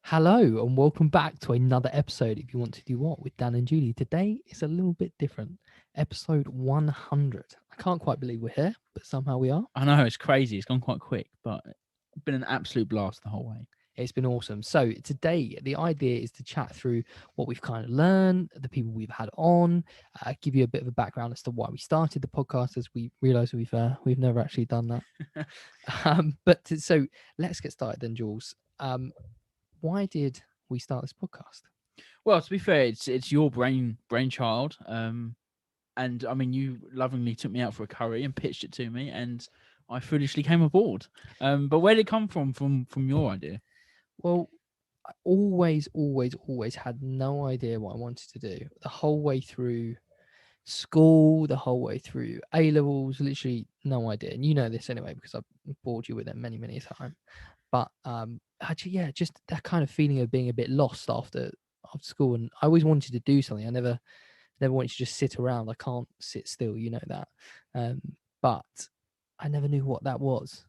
Hello and welcome back to another episode. If you want to do what with Dan and Julie, today is a little bit different. Episode 100. I can't quite believe we're here, but somehow we are. I know, it's crazy. It's gone quite quick, but it's been an absolute blast the whole way. It's been awesome. So today, the idea is to chat through what we've kind of learned, the people we've had on, give you a bit of a background as to why we started the podcast, as we realise we've never actually done that. So let's get started then, Jules. Why did we start this podcast? Well, to be fair, it's your brainchild. And I mean, you lovingly took me out for a curry and pitched it to me, and I foolishly came aboard. But where did it come from? From your idea? Well, I always had no idea what I wanted to do the whole way through school, the whole way through A levels, literally no idea. And you know this anyway because I've bored you with it many times. But actually, yeah, just that kind of feeling of being a bit lost after school, and I always wanted to do something. I never wanted to just sit around. I can't sit still, you know that. But I never knew what that was.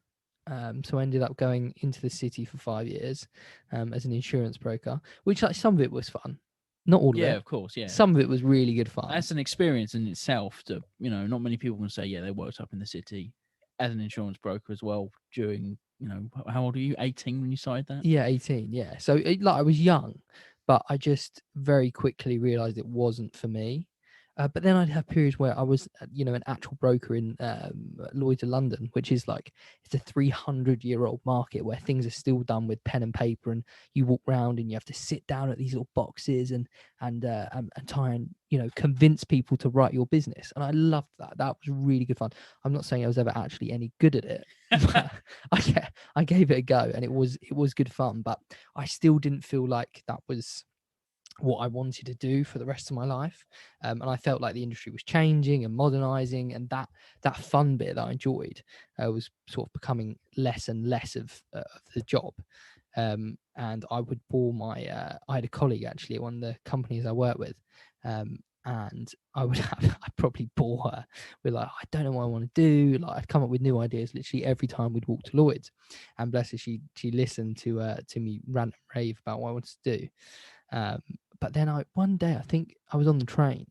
So I ended up going into the city for 5 years as an insurance broker, which like some of it was fun, not all of Yeah, it. of course. Yeah, Some of it was really good fun. that's an experience in itself. To not many people can say, yeah, they worked up in the city as an insurance broker as well. During how old are you? 18 when you started that? Yeah, 18. Yeah, so I was young, but I just very quickly realised it wasn't for me. But then I'd have periods where I was, an actual broker in Lloyd's of London, which is like it's a 300-year-old market where things are still done with pen and paper, and you walk around and you have to sit down at these little boxes and try and convince people to write your business. And I loved that. That was really good fun. I'm not saying I was ever actually any good at it, but I gave it a go, and it was good fun. But I still didn't feel like that was what I wanted to do for the rest of my life. And I felt like the industry was changing and modernizing, and that fun bit that I enjoyed was sort of becoming less and less of the job. And I would bore I had a colleague actually at one of the companies I work with. And I would I'd probably bore her with like, I don't know what I want to do. Like I'd come up with new ideas literally every time we'd walk to Lloyd's. And bless her, she listened to me rant and rave about what I wanted to do. But then one day I think I was on the train.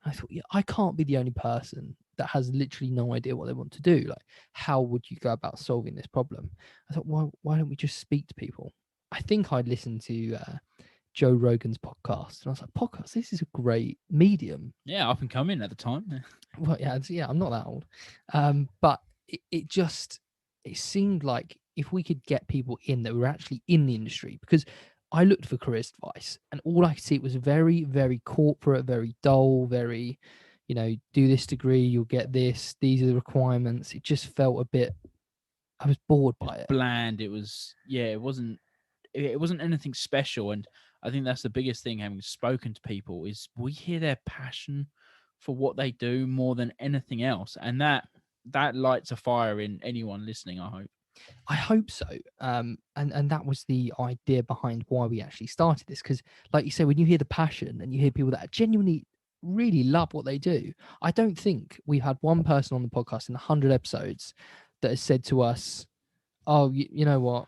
I thought, yeah, I can't be the only person that has literally no idea what they want to do. Like, how would you go about solving this problem? I thought, well, why don't we just speak to people? I think I'd listened to Joe Rogan's podcast, and I was like, podcast, this is a great medium. Yeah, up and coming at the time. Well, yeah, I'm not that old. But it seemed like if we could get people in that were actually in the industry, because I looked for career advice and all I could see was very, very corporate, very dull, very, do this degree, you'll get this, these are the requirements. It just felt a bit, I was bored by it. Bland. It was, yeah, it wasn't anything special. And I think that's the biggest thing, having spoken to people, is we hear their passion for what they do more than anything else. And that lights a fire in anyone listening, I hope. I hope so. And that was the idea behind why we actually started this. Because, like you say, when you hear the passion and you hear people that genuinely really love what they do, I don't think we've had one person on the podcast in 100 episodes that has said to us, "Oh, you know what?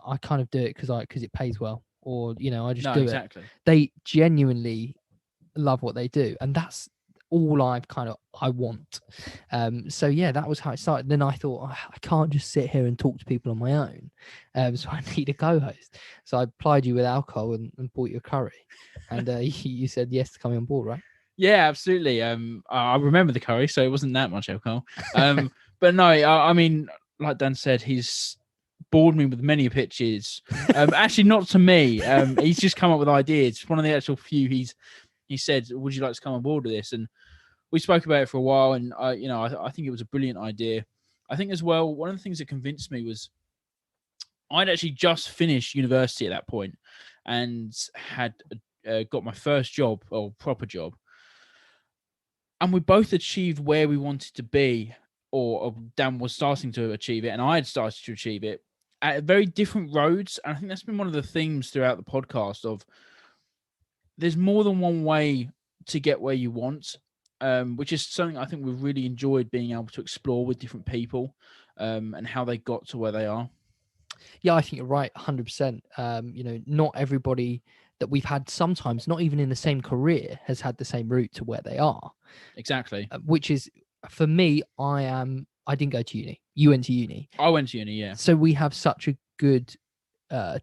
I kind of do it because it pays well," or I just No, do it. exactly. They genuinely love what they do, and that's all I want. So yeah, that was how it started. Then I thought, I can't just sit here and talk to people on my own, so I need a co-host. So I plied you with alcohol and bought you a curry, and you said yes to coming on board, right? Yeah, absolutely. I remember the curry, so it wasn't that much alcohol. But no, I mean, like Dan said, he's bored me with many pitches. Actually, not to me. He's just come up with ideas. One of the actual few he said, "Would you like to come on board with this?" And we spoke about it for a while. And I think it was a brilliant idea. I think as well, one of the things that convinced me was I'd actually just finished university at that point and had got my first job, or proper job. And we both achieved where we wanted to be, or Dan was starting to achieve it, and I had started to achieve it at very different roads. And I think that's been one of the themes throughout the podcast of there's more than one way to get where you want, which is something I think we've really enjoyed being able to explore with different people and how they got to where they are. Yeah, I think you're right, 100%. Not everybody that we've had, sometimes not even in the same career, has had the same route to where they are. Exactly. Which is, for me, I didn't go to uni. You went to uni, I went to uni, yeah. so we have such a good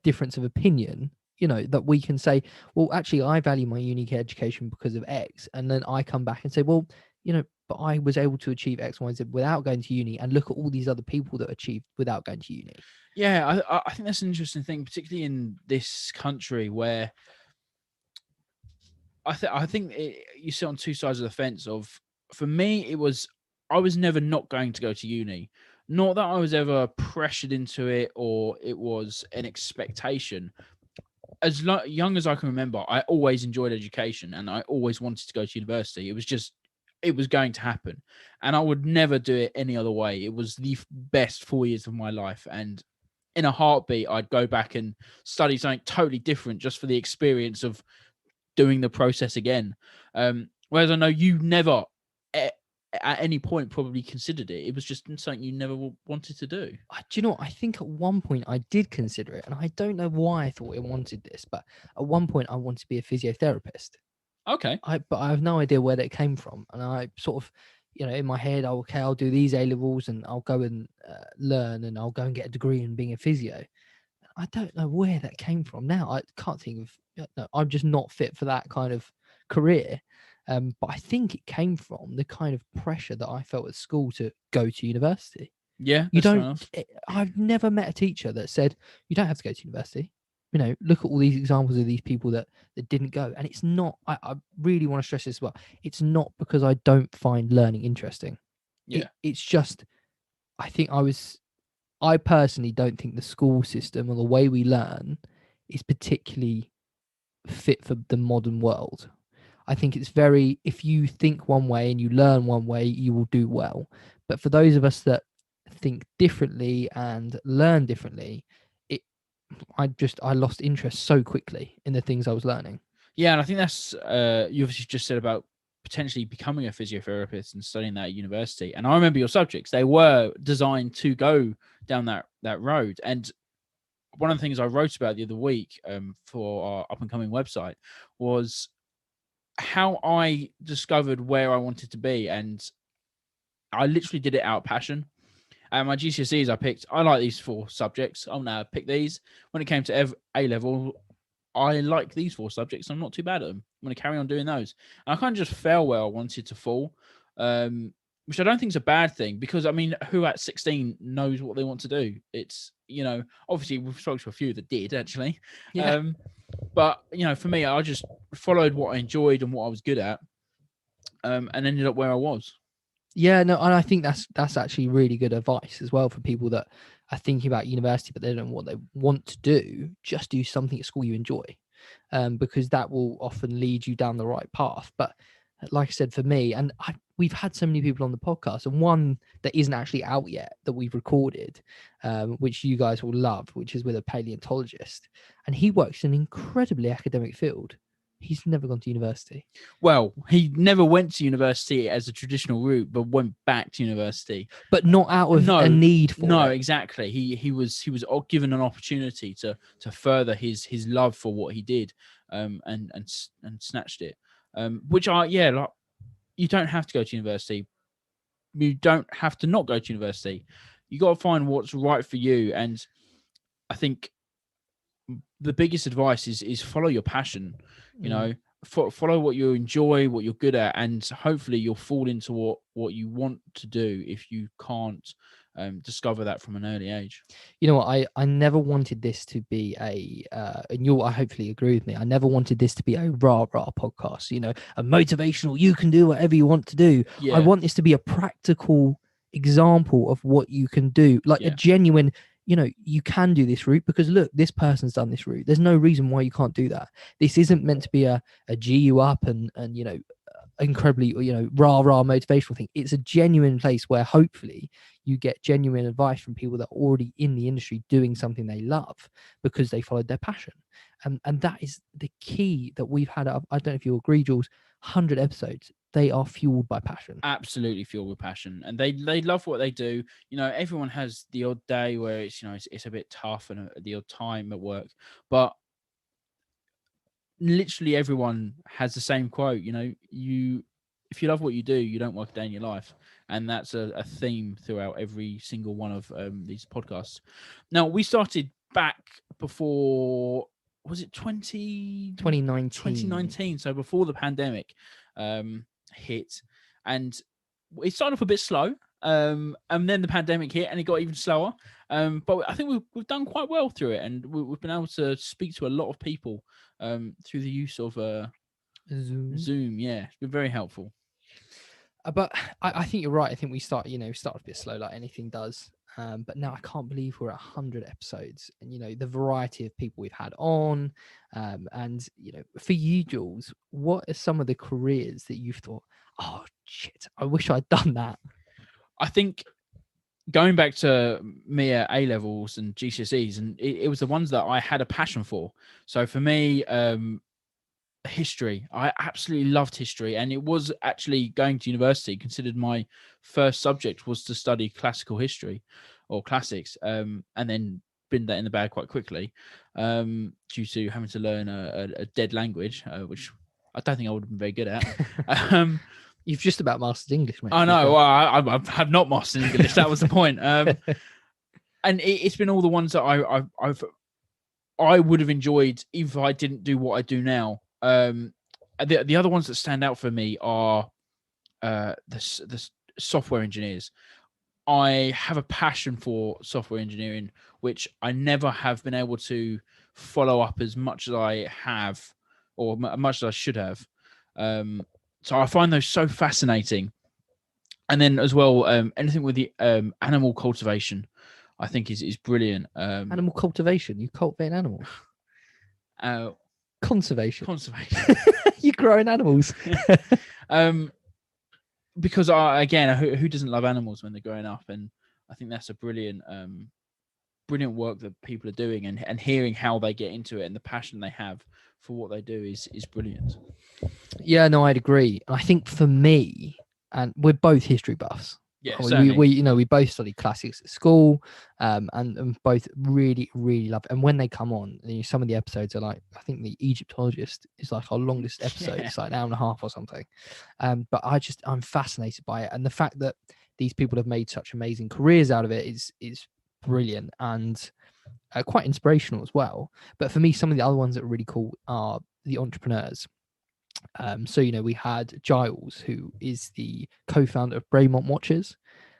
difference of opinion. That we can say, well, actually, I value my unique education because of X, and then I come back and say, well, but I was able to achieve X, Y, and Z without going to uni, and look at all these other people that achieved without going to uni. Yeah, I think that's an interesting thing, particularly in this country where I think you sit on two sides of the fence. Of For me, it was I was never not going to go to uni. Not that I was ever pressured into it or it was an expectation. As young as I can remember, I always enjoyed education and I always wanted to go to university. It was going to happen, and I would never do it any other way. It was the best 4 years of my life, and in a heartbeat, I'd go back and study something totally different just for the experience of doing the process again. Whereas I know you never, at any point, probably considered it. It was just something you never wanted to do. Do you know what? I think at one point I did consider it, and I don't know why I thought I wanted this, but at one point I wanted to be a physiotherapist. Okay. But I have no idea where that came from, and I sort of, in my head, okay, I'll do these A levels, and I'll go and learn, and I'll go and get a degree in being a physio. I don't know where that came from. Now I can't think of. No, I'm just not fit for that kind of career. But I think it came from the kind of pressure that I felt at school to go to university. Yeah, You that's fair don't. enough. I've never met a teacher that said you don't have to go to university. Look at all these examples of these people that didn't go, and it's not. I really want to stress this as well. It's not because I don't find learning interesting. Yeah. It's just I think I personally don't think the school system or the way we learn is particularly fit for the modern world. I think it's very, if you think one way and you learn one way, you will do well. But for those of us that think differently and learn differently, it, I lost interest so quickly in the things I was learning. Yeah, and I think that's you obviously just said about potentially becoming a physiotherapist and studying that at university. And I remember your subjects; they were designed to go down that road. And one of the things I wrote about the other week for our up and coming website was how I discovered where I wanted to be, and I literally did it out of passion. At my GCSEs, I like these four subjects. Oh, no, pick these. When it came to A level, I like these four subjects. I'm not too bad at them. I'm going to carry on doing those. And I kind of just fell where I wanted to fall, which I don't think is a bad thing because, I mean, who at 16 knows what they want to do? It's, obviously we've spoken to a few that did actually. Yeah. But, for me, I just followed what I enjoyed and what I was good at and ended up where I was. Yeah, no, and I think that's actually really good advice as well for people that are thinking about university but they don't know what they want to do. Just do something at school you enjoy, because that will often lead you down the right path. But like I said, for me, and we've had so many people on the podcast, and one that isn't actually out yet that we've recorded, which you guys will love, which is with a paleontologist, and he works in an incredibly academic field. He's never gone to university. Well, he never went to university as a traditional route, but went back to university. But not out of a need for No, it. exactly. He was given an opportunity to further his love for what he did, and snatched it. Which like, you don't have to go to university. You don't have to not go to university. You got to find what's right for you. And I think the biggest advice is follow your passion. Follow what you enjoy, what you're good at, and hopefully you'll fall into what you want to do if you can't discover that from an early age. You know what? I never wanted this to be and you'll I hopefully agree with me. I never wanted this to be a rah rah podcast. A motivational. You can do whatever you want to do. Yeah. I want this to be a practical example of what you can do, like a genuine. You can do this route because look, this person's done this route. There's no reason why you can't do that. This isn't meant to be a G you up and incredibly rah rah motivational thing. It's a genuine place where hopefully you get genuine advice from people that are already in the industry doing something they love because they followed their passion, and that is the key that we've had. I don't know if you agree, Jules. 100 episodes, they are fueled by passion. Absolutely fueled with passion, and they love what they do. Everyone has the odd day where it's a bit tough, and the odd time at work, but literally everyone has the same quote. You if you love what you do, you don't work a day in your life, and that's a theme throughout every single one of these podcasts. Now, we started back before, was it 2019. so before the pandemic hit, and it started off a bit slow, and then the pandemic hit and it got even slower, but I think we've done quite well through it, and we've been able to speak to a lot of people through the use of Zoom. Yeah, it's been very helpful. But I think you're right. I think we started a bit slow, like anything does. But now I can't believe we're at 100 episodes, and the variety of people we've had on. And for you, Jules, what are some of the careers that you've thought, oh shit, I wish I'd done that? I think going back to me at A levels and GCSEs, and it was the ones that I had a passion for. So for me, history, I absolutely loved history, and it was actually going to university considered my first subject was to study classical history or classics, and then binned that in the bag quite quickly, due to having to learn a dead language, which I don't think I would have been very good at. You've just about mastered English, mate. I know. Well, I have not mastered English. That was the point. And it's been all the ones that I would have enjoyed if I didn't do what I do now. The other ones that stand out for me are the software engineers. I have a passion for software engineering, which I never have been able to follow up as much as I have, or much as I should have. So I find those so fascinating. And then as well, anything with the animal cultivation, I think is brilliant. Animal cultivation, you cultivate animals. Conservation. You're growing animals. Because again, who doesn't love animals when they're growing up? And I think that's a brilliant work that people are doing, and hearing how they get into it and the passion they have for what they do is brilliant. Yeah, no, I'd agree. I think for me, and we're both history buffs. Yeah, we both studied classics at school, and both really, really love it. And when they come on, some of the episodes are like, I think the Egyptologist is like our longest episode. Yeah. It's like an hour and a half or something. But I'm fascinated by it, and the fact that these people have made such amazing careers out of it is brilliant, and quite inspirational as well. But for me, some of the other ones that are really cool are the entrepreneurs. So we had Giles, who is the co-founder of Braymont Watches,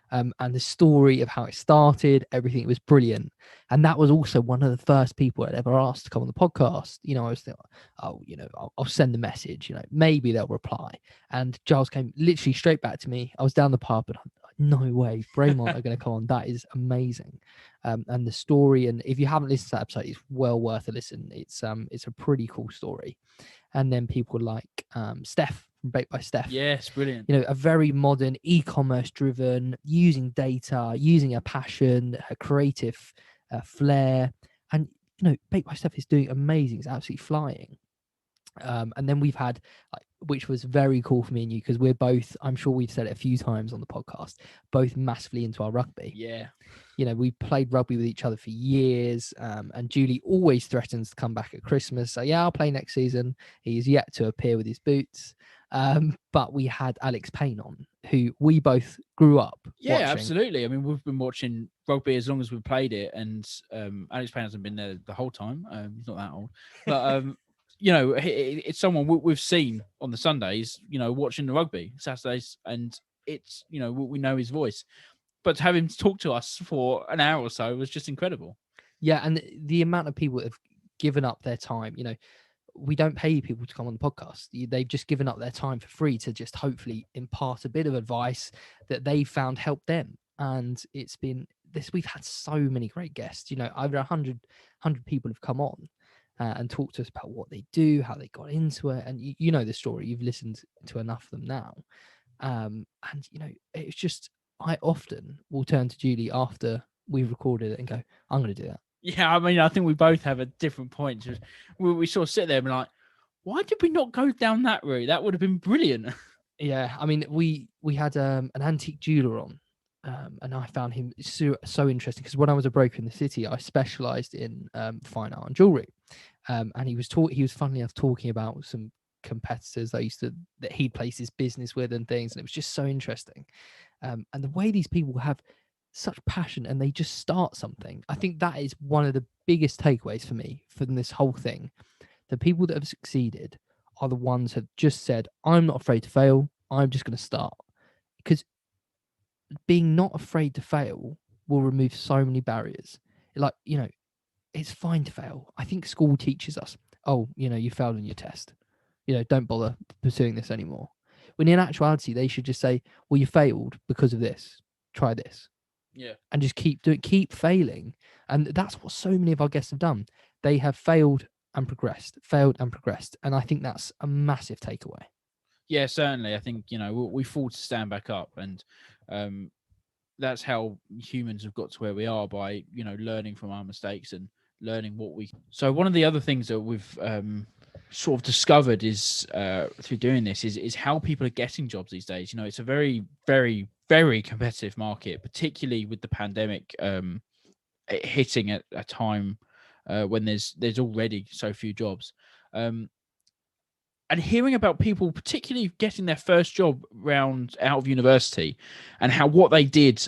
and the story of how it started, everything was brilliant. And that was also one of the first people I'd ever asked to come on the podcast. I was thinking, I'll send the message, maybe they'll reply. And Giles came literally straight back to me. I was down the pub, and no way, Braymont are going to come on. That is amazing. And the story, and if you haven't listened to that episode, it's well worth a listen. It's a pretty cool story. And then people like Steph from Baked by Steph. Yes, brilliant. A very modern, e-commerce driven, using data, using her passion, her creative flair. And, Baked by Steph is doing amazing. It's absolutely flying. And then we've had, which was very cool for me and you, because we're both, I'm sure we've said it a few times on the podcast, both massively into our rugby. Yeah. We played rugby with each other for years, and Julie always threatens to come back at Christmas. So yeah, I'll play next season. He's yet to appear with his boots. But we had Alex Payne on, who we both grew up watching. Absolutely. I mean, we've been watching rugby as long as we've played it, and Alex Payne hasn't been there the whole time. He's not that old, but it's someone we've seen on the Sundays, watching the rugby Saturdays, and it's, we know his voice. But to have him talk to us for an hour or so was just incredible. Yeah, and the amount of people that have given up their time, we don't pay people to come on the podcast. They've just given up their time for free to just hopefully impart a bit of advice that they found helped them. And it's been this, we've had so many great guests, over 100 people have come on and talked to us about what they do, how they got into it. And you know the story, you've listened to enough of them now. And, it's just, I often will turn to Julie after we've recorded it and go, I'm going to do that. Yeah, I mean, I think we both have a different point. We sort of sit there and be like, Why did we not go down that route? That would have been brilliant. Yeah, I mean, we had an antique jeweler on, and I found him so interesting because when I was a broker in the city, I specialised in fine art and jewellery, and he was funnily enough talking about some competitors that he'd placed his business with and things, and it was just so interesting. And the way these people have such passion and they just start something, I think that is one of the biggest takeaways for me from this whole thing. The people that have succeeded are the ones that have just said, I'm not afraid to fail. I'm just going to start. Because being not afraid to fail will remove so many barriers. Like, it's fine to fail. I think school teaches us, oh, you failed on your test. Don't bother pursuing this anymore. When in actuality, they should just say, well, you failed because of this. Try this. Yeah. And just keep failing. And that's what so many of our guests have done. They have failed and progressed, failed and progressed. And I think that's a massive takeaway. Yeah, certainly. I think, we fall to stand back up, and that's how humans have got to where we are, by, learning from our mistakes and learning what we. So one of the other things that we've sort of discovered is through doing this is how people are getting jobs these days. It's a very, very, very competitive market, particularly with the pandemic hitting at a time when there's already so few jobs. And hearing about people, particularly getting their first job out of university, and how what they did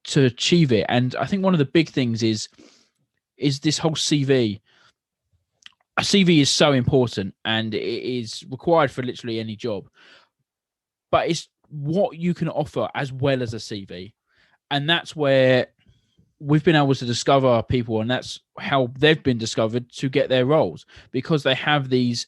to achieve it. And I think one of the big things is this whole CV. A CV is so important, and it is required for literally any job. But it's what you can offer as well as a CV, and that's where we've been able to discover people, and that's how they've been discovered to get their roles, because they have these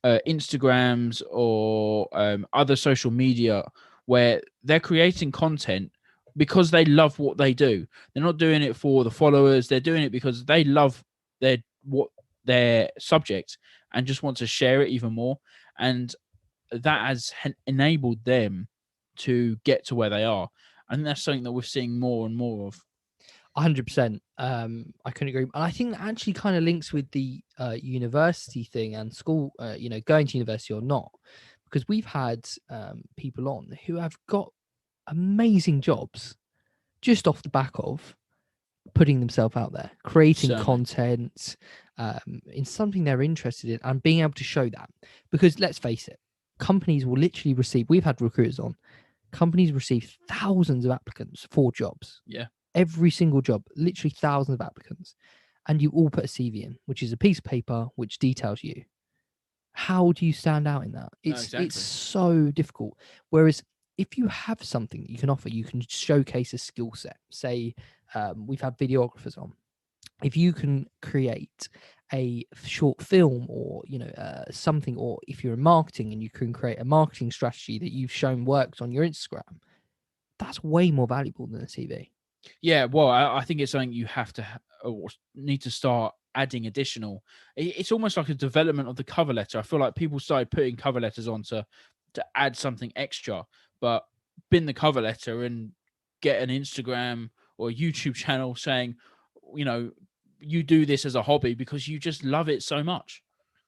Instagrams or other social media where they're creating content because they love what they do. They're not doing it for the followers. They're doing it because they love their subject and just want to share it even more. And that has enabled them to get to where they are. I think that's something that we're seeing more and more of. 100%. I couldn't agree. And I think that actually kind of links with the university thing and school, going to university or not, because we've had people on who have got amazing jobs just off the back of putting themselves out there, creating Certainly. content in something they're interested in and being able to show that. Because let's face it, companies will literally receive, we've had recruiters on, companies receive thousands of applicants for jobs. Yeah. Every single job, literally thousands of applicants. And you all put a CV in, which is a piece of paper which details you. How do you stand out in that? It's so difficult. Whereas if you have something that you can offer, you can showcase a skill set. Say we've had videographers on. If you can create a short film or something, or if you're in marketing and you can create a marketing strategy that you've shown works on your Instagram, that's way more valuable than a CV. Yeah, well, I think it's something you have to or need to start adding additional. It's almost like a development of the cover letter. I feel like people started putting cover letters on to add something extra, but bin the cover letter and get an Instagram or a YouTube channel saying, you do this as a hobby because you just love it so much.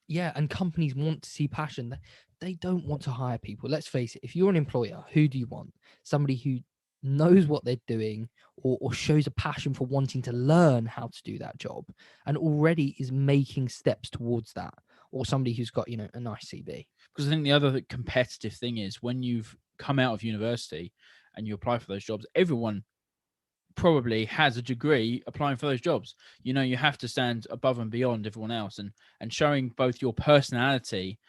Yeah, and companies want to see passion. They don't want to hire people. Let's face it, if you're an employer, who do you want? Somebody who knows what they're doing, or shows a passion for wanting to learn how to do that job and already is making steps towards that, or somebody who's got, a nice CV. Because I think the other competitive thing is when you've come out of university and you apply for those jobs, everyone probably has a degree applying for those jobs. You have to stand above and beyond everyone else, and showing both your personality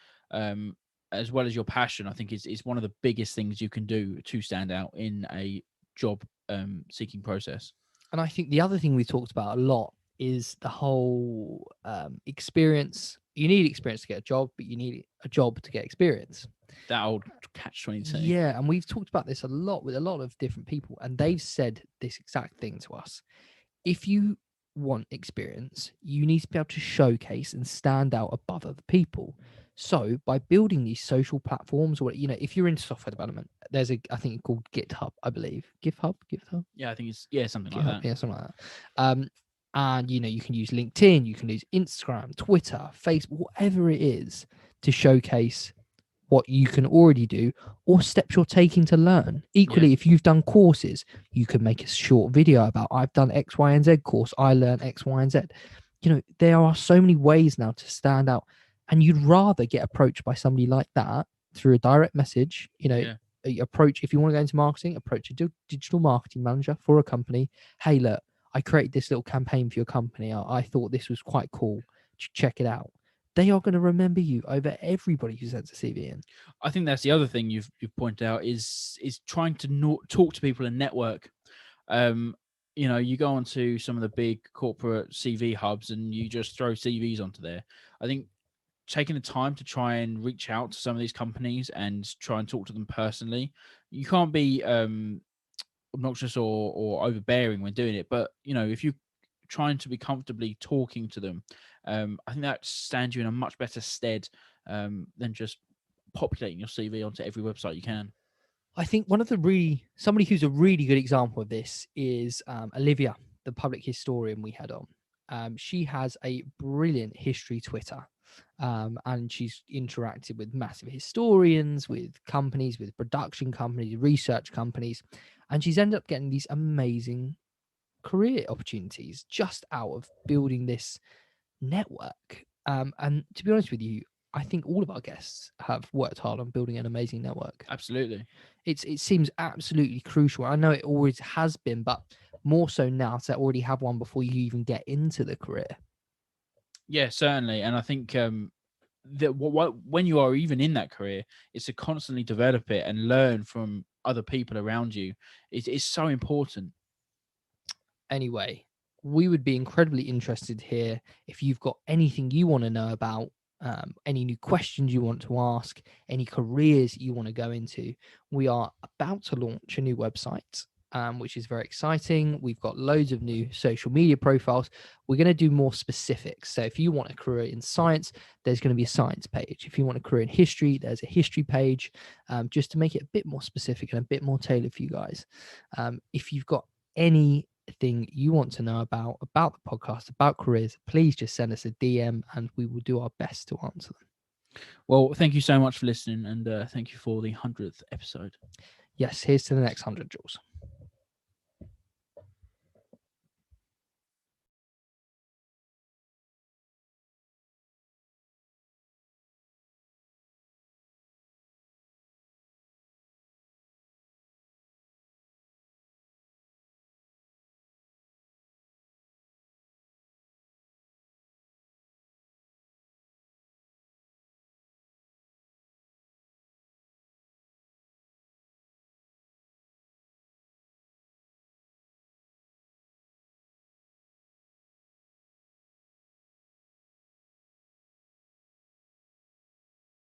as well as your passion, I think is one of the biggest things you can do to stand out in a job seeking process. And I think the other thing we talked about a lot is the whole experience. You need experience to get a job, but you need a job to get experience. That old catch-22. Yeah, and we've talked about this a lot with a lot of different people, and they've said this exact thing to us. If you want experience, you need to be able to showcase and stand out above other people. So by building these social platforms, or if you're into software development, there's I think called GitHub, I believe. GitHub. Yeah, I think it's something GitHub, like that. yeah, something like that. And you can use LinkedIn, you can use Instagram, Twitter, Facebook, whatever it is. to showcase what you can already do or steps you're taking to learn. Equally, if you've done courses, you can make a short video about, I've done X, Y, and Z course, I learned X, Y, and Z. You know, there are so many ways now to stand out, and you'd rather get approached by somebody like that through a direct message. You know, approach, if you want to go into marketing, approach a digital marketing manager for a company. Hey, look, I created this little campaign for your company. I thought this was quite cool. Check it out. They are going to remember you over everybody who sends a CV in. I think that's the other thing you've pointed out is trying to talk to people and network. You know, you go onto some of the big corporate CV hubs and you just throw CVs onto there. I think taking the time to try and reach out to some of these companies and try and talk to them personally. You can't be obnoxious or overbearing when doing it, but you know, if you're trying to be comfortably talking to them, I think that stands you in a much better stead than just populating your CV onto every website you can. I think somebody who's a really good example of this is Olivia, the public historian we had on. She has a brilliant history Twitter, and she's interacted with massive historians, with companies, with production companies, research companies, and she's ended up getting these amazing career opportunities just out of building this network. And to be honest with you, I think all of our guests have worked hard on building an amazing network. Absolutely. It seems absolutely crucial. I know it always has been, but more so now to already have one before you even get into the career. Yeah, certainly. And I think that when you are even in that career, it's to constantly develop it and learn from other people around you. It's so important. Anyway, we would be incredibly interested here if you've got anything you want to know about, any new questions you want to ask, any careers you want to go into. We are about to launch a new website, which is very exciting. We've got loads of new social media profiles. We're going to do more specifics. So if you want a career in science, there's going to be a science page. If you want a career in history, there's a history page, just to make it a bit more specific and a bit more tailored for you guys. If you've got anything you want to know about the podcast, about careers, please just send us a DM and we will do our best to answer them. Well, thank you so much for listening, and thank you for the 100th episode. Yes, here's to the next 100, Jules.